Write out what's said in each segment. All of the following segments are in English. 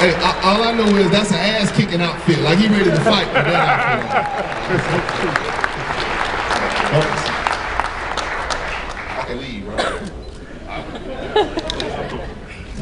Hey, all I know is that's an ass-kicking outfit. Like, he ready to fight with that outfit. I can leave, right?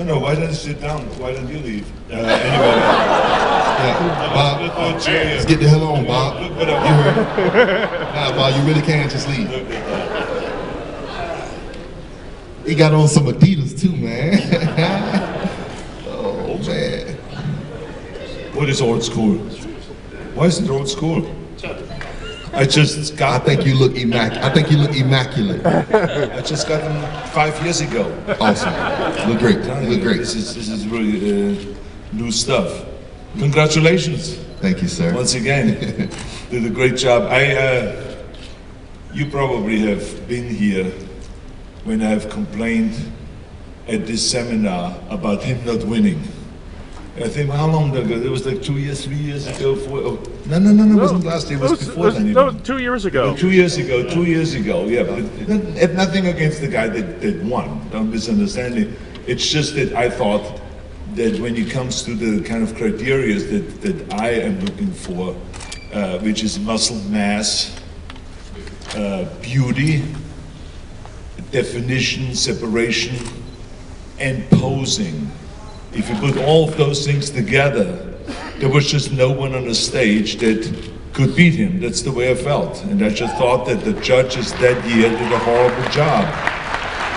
No, why don't you sit down? Why don't you leave? Anyway. Yeah, Bob, let's get the hell on, Bob. You heard it. Nah, Bob, you really can't just leave. He got on some Adidas too, man. Oh, man. What is old school? Why is it old school? I think you look immaculate. I just got them 5 years ago. Awesome. Look great. Look great. This is really new stuff. Congratulations. Thank you, sir. Once again, did a great job. You probably have been here when I've complained at this seminar about him not winning. I think, how long ago? It was like 2 years, 3 years ago. No, it wasn't last year, it was before then. No, 2 years ago. 2 years ago, yeah. But nothing against the guy that won, don't misunderstand me. It's just that I thought that when it comes to the kind of criteria that I am looking for, which is muscle mass, beauty, definition, separation, and posing. If you put all of those things together, there was just no one on the stage that could beat him. That's the way I felt. And I just thought that the judges that year did a horrible job.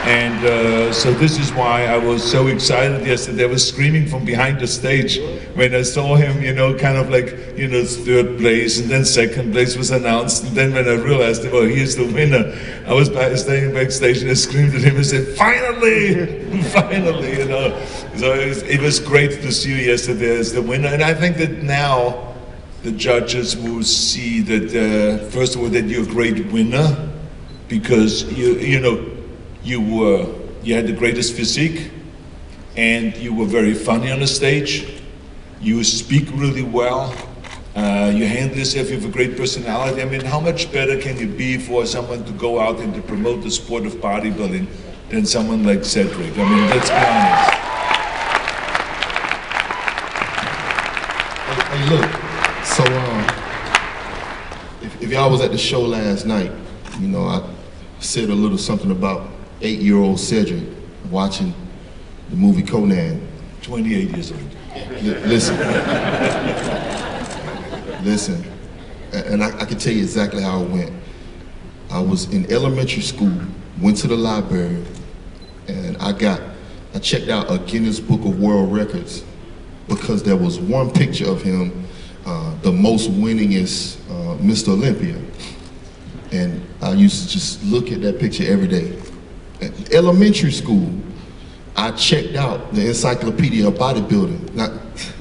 And so this is why I was so excited yesterday. I was screaming from behind the stage when I saw him, kind of like, third place, and then second place was announced. And then when I realized, well, here's the winner, I was staying backstage and I screamed at him and said, finally, finally, So it was great to see you yesterday as the winner. And I think that now the judges will see that, first of all, that you're a great winner because you had the greatest physique, and you were very funny on the stage. You speak really well. You handle yourself. You have a great personality. I mean, how much better can you be for someone to go out and to promote the sport of bodybuilding than someone like Cedric? I mean, let's be honest. Hey, look. So, if y'all was at the show last night, I said a little something about 8-year-old Cedric watching the movie Conan. 28 years old. Listen, and I can tell you exactly how it went. I was in elementary school, went to the library, and I checked out a Guinness Book of World Records because there was one picture of him, the most winningest Mr. Olympia. And I used to just look at that picture every day. In elementary school, I checked out the Encyclopedia of Bodybuilding. Now,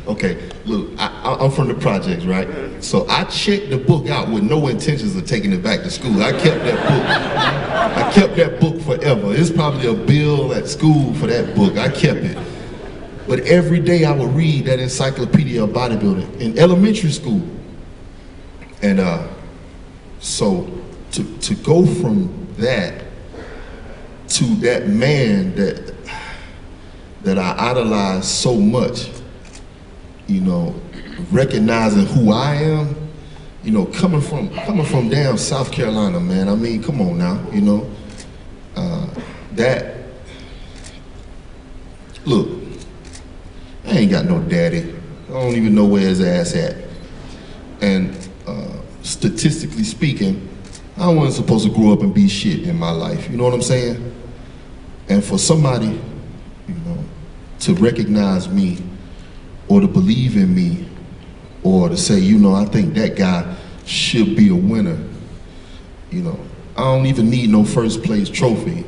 okay, look, I'm from the projects, right? So I checked the book out with no intentions of taking it back to school. I kept that book. I kept that book forever. It's probably a bill at school for that book. I kept it. But every day I would read that Encyclopedia of Bodybuilding in elementary school. And so to go from that to that man that I idolize so much, recognizing who I am, coming from down South Carolina, man. I mean, come on now, look, I ain't got no daddy. I don't even know where his ass at. And statistically speaking, I wasn't supposed to grow up and be shit in my life. You know what I'm saying? And for somebody, to recognize me or to believe in me or to say, I think that guy should be a winner, I don't even need no first place trophy,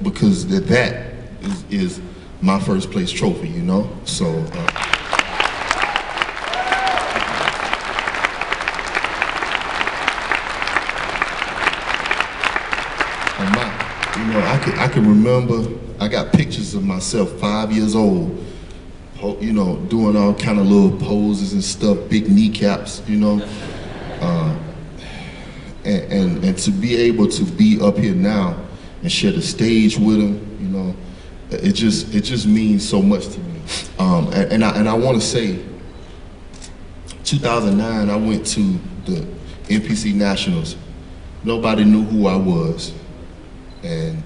because that is my first place trophy, So. I can remember, I got pictures of myself 5 years old, doing all kind of little poses and stuff, big kneecaps, and to be able to be up here now and share the stage with him, it just means so much to me. And I want to say, 2009, I went to the NPC Nationals. Nobody knew who I was. And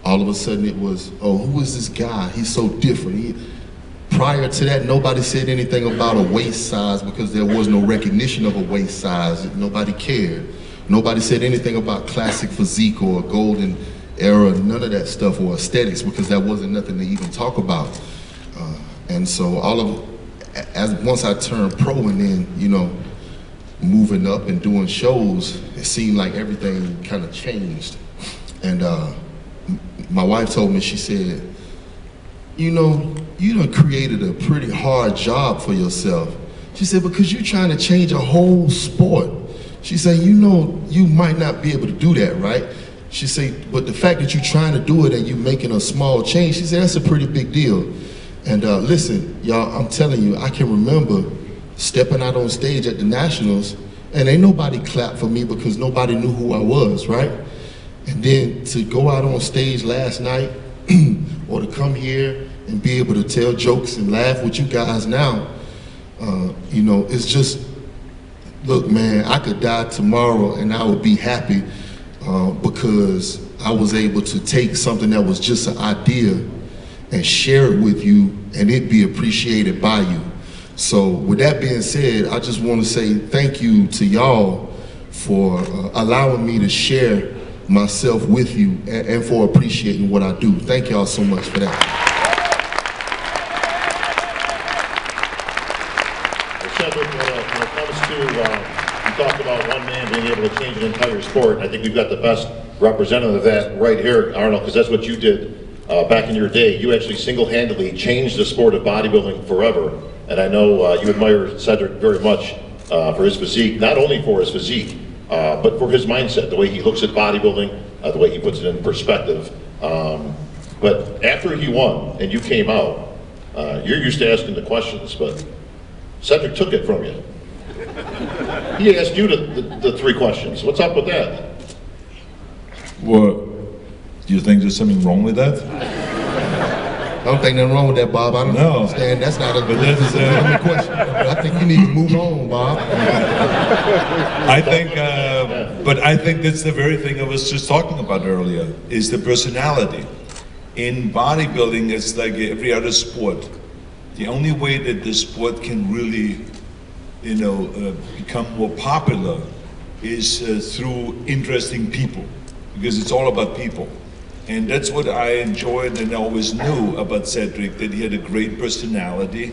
all of a sudden it was, oh, who is this guy? He's so different. Prior to that, nobody said anything about a waist size because there was no recognition of a waist size. Nobody cared. Nobody said anything about classic physique or golden era, none of that stuff, or aesthetics, because that wasn't nothing to even talk about. And so once I turned pro and then, you know, moving up and doing shows, it seemed like everything kind of changed. And my wife told me, she said, you know, you done created a pretty hard job for yourself. She said, because you're trying to change a whole sport. She said, you know, you might not be able to do that, right? She said, but the fact that you're trying to do it and you're making a small change, she said, that's a pretty big deal. And listen, y'all, I'm telling you, I can remember stepping out on stage at the Nationals and ain't nobody clapped for me because nobody knew who I was, right? And then to go out on stage last night or to come here and be able to tell jokes and laugh with you guys now, you know, it's just, look, man, I could die tomorrow and I would be happy because I was able to take something that was just an idea and share it with you and it be appreciated by you. So with that being said, I just want to say thank you to y'all for allowing me to share myself with you and for appreciating what I do. Thank y'all so much for that. Cedric, when it comes to, you talked about one man being able to change an entire sport. I think we've got the best representative of that right here, Arnold, because that's what you did back in your day. You actually single-handedly changed the sport of bodybuilding forever. And I know you admire Cedric very much for his physique, not only for his physique, but for his mindset, the way he looks at bodybuilding, the way he puts it in perspective. But after he won and you came out, you're used to asking the questions, but Cedric took it from you. He asked you the three questions. What's up with that? Well, do you think there's something wrong with that? I don't think nothing wrong with that, Bob. I don't understand. That's not a good question. I think you need to move on, Bob. I think, but I think that's the very thing I was just talking about earlier, is the personality. In bodybuilding, it's like every other sport. The only way that the sport can really, you know, become more popular is through interesting people, because it's all about people. And that's what I enjoyed and always knew about Cedric, that he had a great personality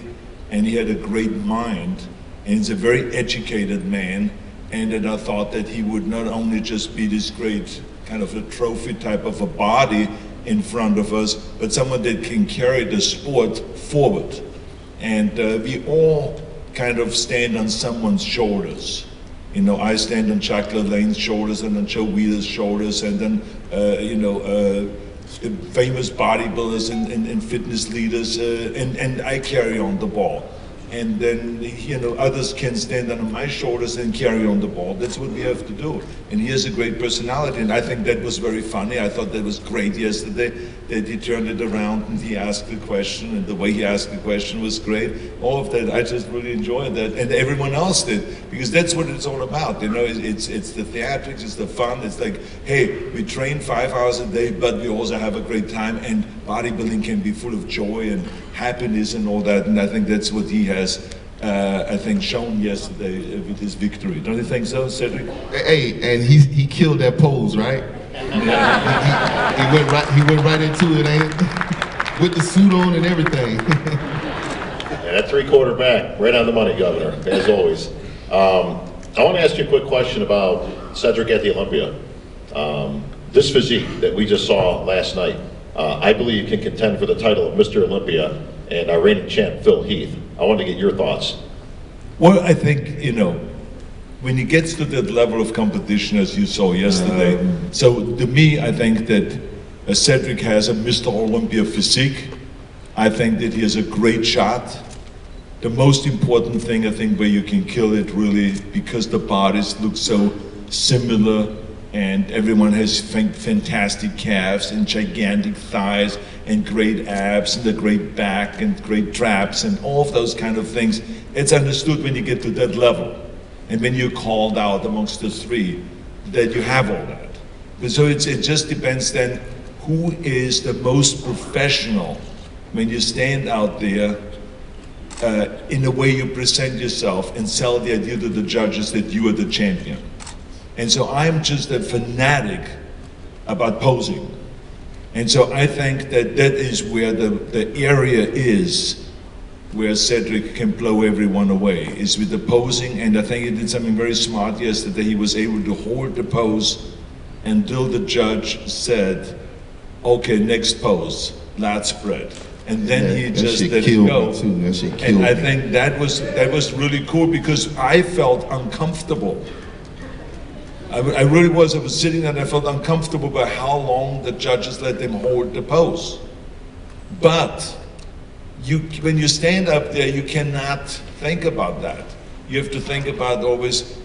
and he had a great mind, and he's a very educated man, and that I thought that he would not only just be this great kind of a trophy type of a body in front of us, but someone that can carry the sport forward. And we all kind of stand on someone's shoulders. You know, I stand on Chuck Lane's shoulders and on Joe Wheeler's shoulders, and then, famous bodybuilders and fitness leaders, and I carry on the ball. And then, you know, others can stand on my shoulders and carry on the ball. That's what we have to do. And he has a great personality, and I think that was very funny. I thought that was great yesterday, that he turned it around and he asked the question, and the way he asked the question was great. All of that, I just really enjoyed that, and everyone else did, because that's what it's all about. You know, it's the theatrics, it's the fun. It's like, hey, we train 5 hours a day, but we also have a great time, and bodybuilding can be full of joy and happiness and all that, and I think that's what he has, I think, shown yesterday with his victory. Don't you think so, Cedric? Hey, and he killed that pose, right? he went right into it, ain't it? With the suit on and everything. Yeah, that three-quarter back, right on the money, Governor, as always. I want to ask you a quick question about Cedric at the Olympia. This physique that we just saw last night, I believe can contend for the title of Mr. Olympia and our reigning champ, Phil Heath. I wanted to get your thoughts. Well, I think, you know, when he gets to that level of competition, as you saw yesterday, so to me, I think that Cedric has a Mr. Olympia physique. I think that he has a great shot. The most important thing, I think, where you can kill it really, because the bodies look so similar, and everyone has fantastic calves and gigantic thighs and great abs and the great back and great traps and all of those kind of things. It's understood when you get to that level. And when you're called out amongst the three, that you have all that. But so it just depends then who is the most professional when you stand out there in the way you present yourself and sell the idea to the judges that you are the champion. And so I'm just a fanatic about posing. And so I think that that is where the area is where Cedric can blow everyone away, is with the posing. And I think he did something very smart yesterday. He was able to hold the pose until the judge said, okay, next pose, lat spread. And then he just let it go. And I think that was really cool because I felt uncomfortable. I really was. I was sitting there and I felt uncomfortable by how long the judges let them hold the pose. But when you stand up there, you cannot think about that. You have to think about always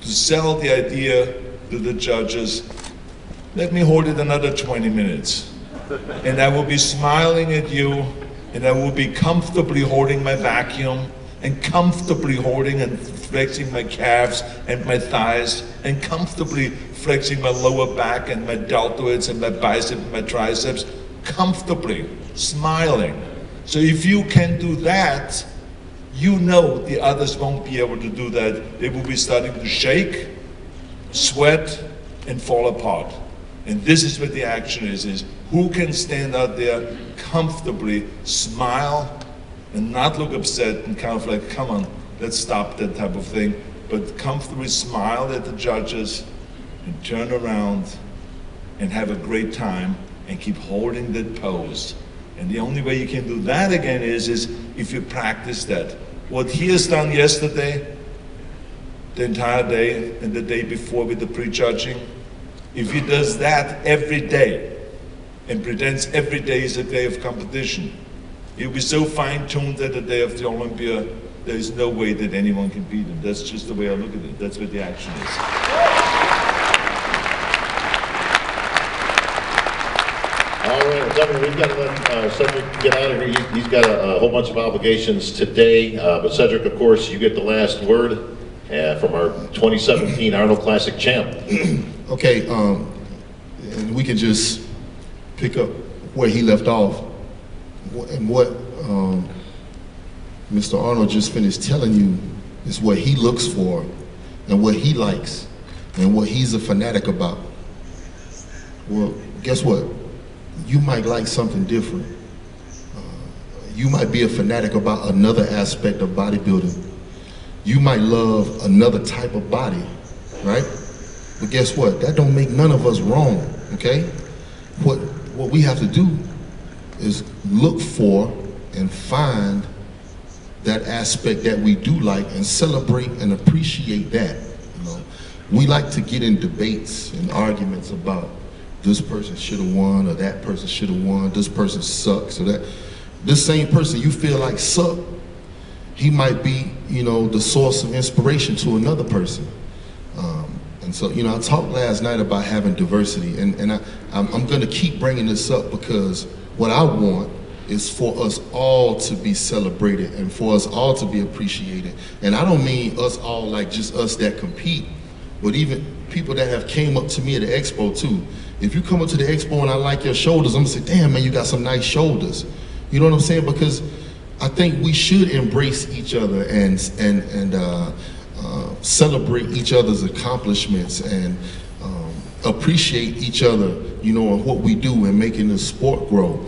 to sell the idea to the judges, let me hold it another 20 minutes. And I will be smiling at you, and I will be comfortably holding my vacuum, and comfortably holding and flexing my calves and my thighs, and comfortably flexing my lower back and my deltoids and my biceps and my triceps, comfortably smiling. So if you can do that, you know the others won't be able to do that. They will be starting to shake, sweat, and fall apart. And this is what the action is who can stand out there comfortably, smile, and not look upset and kind of like, come on, let's stop that type of thing, but comfortably smile at the judges and turn around and have a great time and keep holding that pose. And the only way you can do that again is if you practice that. What he has done yesterday, the entire day, and the day before with the prejudging, if he does that every day and pretends every day is a day of competition, he'll be so fine-tuned that the day of the Olympia, there is no way that anyone can beat him. That's just the way I look at it. That's what the action is. All right, gentlemen, we've got to let Cedric get out of here. He's got a whole bunch of obligations today. But Cedric, of course, you get the last word from our 2017 Arnold Classic champ. Okay, and we can just pick up where he left off. And what Mr. Arnold just finished telling you is what he looks for and what he likes and what he's a fanatic about. Well, guess what? You might like something different. You might be a fanatic about another aspect of bodybuilding. You might love another type of body, right? But guess what? That don't make none of us wrong, okay? What we have to do is look for and find that aspect that we do like and celebrate and appreciate that. You know, we like to get in debates and arguments about this person should have won or that person should have won, this person sucks or that. This same person you feel like suck, he might be, you know, the source of inspiration to another person. And so, you know, I talked last night about having diversity, and I'm gonna keep bringing this up because what I want is for us all to be celebrated and for us all to be appreciated. And I don't mean us all like just us that compete, but even people that have came up to me at the expo too. If you come up to the expo and I like your shoulders, I'm gonna say, damn man, you got some nice shoulders. You know what I'm saying? Because I think we should embrace each other and celebrate each other's accomplishments and appreciate each other, you know, and what we do in making the sport grow.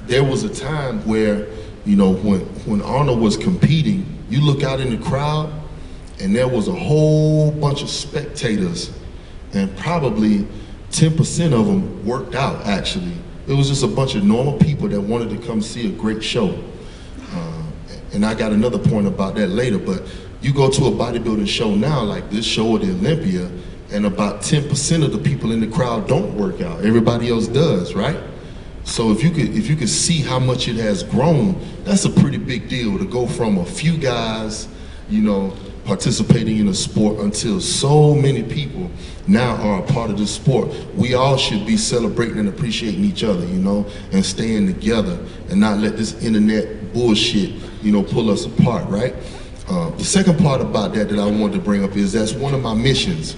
There was a time where, you know, when Arnold was competing, you look out in the crowd and there was a whole bunch of spectators and probably 10% of them worked out, actually. It was just a bunch of normal people that wanted to come see a great show. And I got another point about that later, but you go to a bodybuilding show now, like this show at the Olympia, and about 10% of the people in the crowd don't work out. Everybody else does, right? So if you could see how much it has grown, that's a pretty big deal to go from a few guys, you know, participating in a sport until so many people now are a part of this sport. We all should be celebrating and appreciating each other, you know, and staying together and not let this internet bullshit, you know, pull us apart, right? The second part about that I wanted to bring up is that's one of my missions.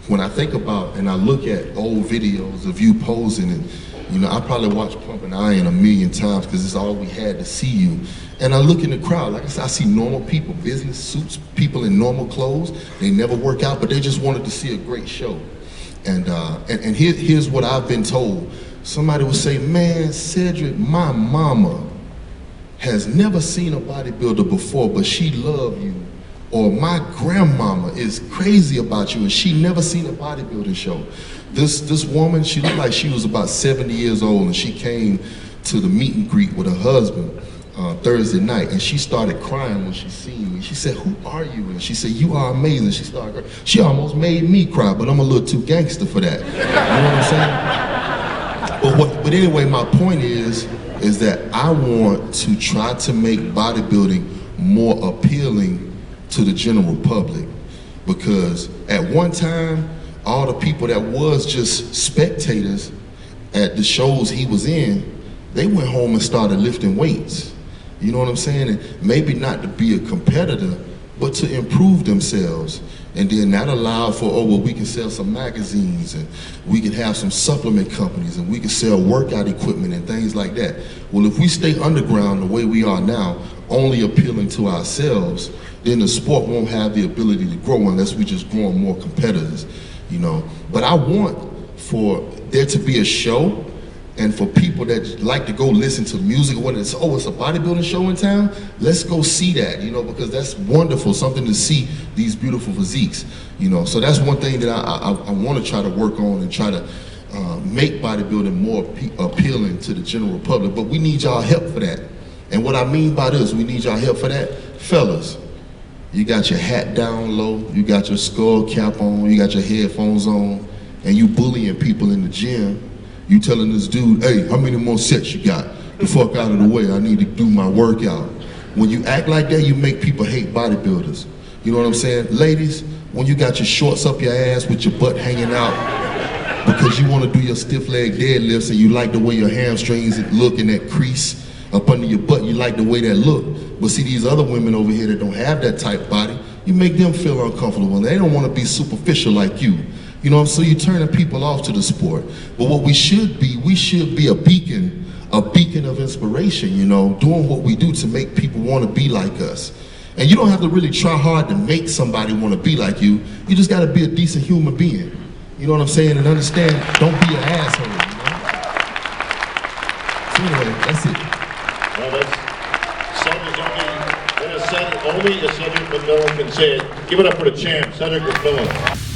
When I think about and I look at old videos of you posing, and you know, I probably watched Pumping Iron 1,000,000 times because it's all we had to see you. And I look in the crowd, like I said, I see normal people, business suits, people in normal clothes. They never work out, but they just wanted to see a great show. And here's what I've been told. Somebody would say, man, Cedric, my mama has never seen a bodybuilder before, but she loved you. Or my grandmama is crazy about you and she never seen a bodybuilding show. This woman, she looked like she was about 70 years old, and she came to the meet and greet with her husband Thursday night, and she started crying when she seen me. She said, who are you? And she said, you are amazing. She started crying. She almost made me cry, but I'm a little too gangster for that. You know what I'm saying? But anyway, my point is that I want to try to make bodybuilding more appealing to the general public, because at one time, all the people that was just spectators at the shows he was in, they went home and started lifting weights. You know what I'm saying? And maybe not to be a competitor, but to improve themselves. And then that allowed for, oh, well, we can sell some magazines, and we can have some supplement companies, and we can sell workout equipment and things like that. Well, if we stay underground the way we are now, only appealing to ourselves, then the sport won't have the ability to grow unless we just grow more competitors, you know. But I want for there to be a show, and for people that like to go listen to music, when it's, oh, it's a bodybuilding show in town, let's go see that, you know, because that's wonderful, something to see these beautiful physiques, you know. So that's one thing that I want to try to work on and try to make bodybuilding more appealing to the general public. But we need y'all help for that. And what I mean by this, we need y'all help for that. Fellas, you got your hat down low, you got your skull cap on, you got your headphones on, and you bullying people in the gym. You telling this dude, hey, how many more sets you got? The fuck out of the way, I need to do my workout. When you act like that, you make people hate bodybuilders. You know what I'm saying? Ladies, when you got your shorts up your ass with your butt hanging out because you want to do your stiff leg deadlifts and you like the way your hamstrings look in that crease up under your butt, you like the way that look. But see, these other women over here that don't have that type body, you make them feel uncomfortable and they don't want to be superficial like you. You know, so you're turning people off to the sport. But what we should be a beacon of inspiration, you know, doing what we do to make people want to be like us. And you don't have to really try hard to make somebody want to be like you. You just got to be a decent human being. You know what I'm saying? And understand, don't be an asshole, you know? So anyway, that's it. Well, that's only Cedric McMillan can say it. Give it up for the champ, Cedric McMillan.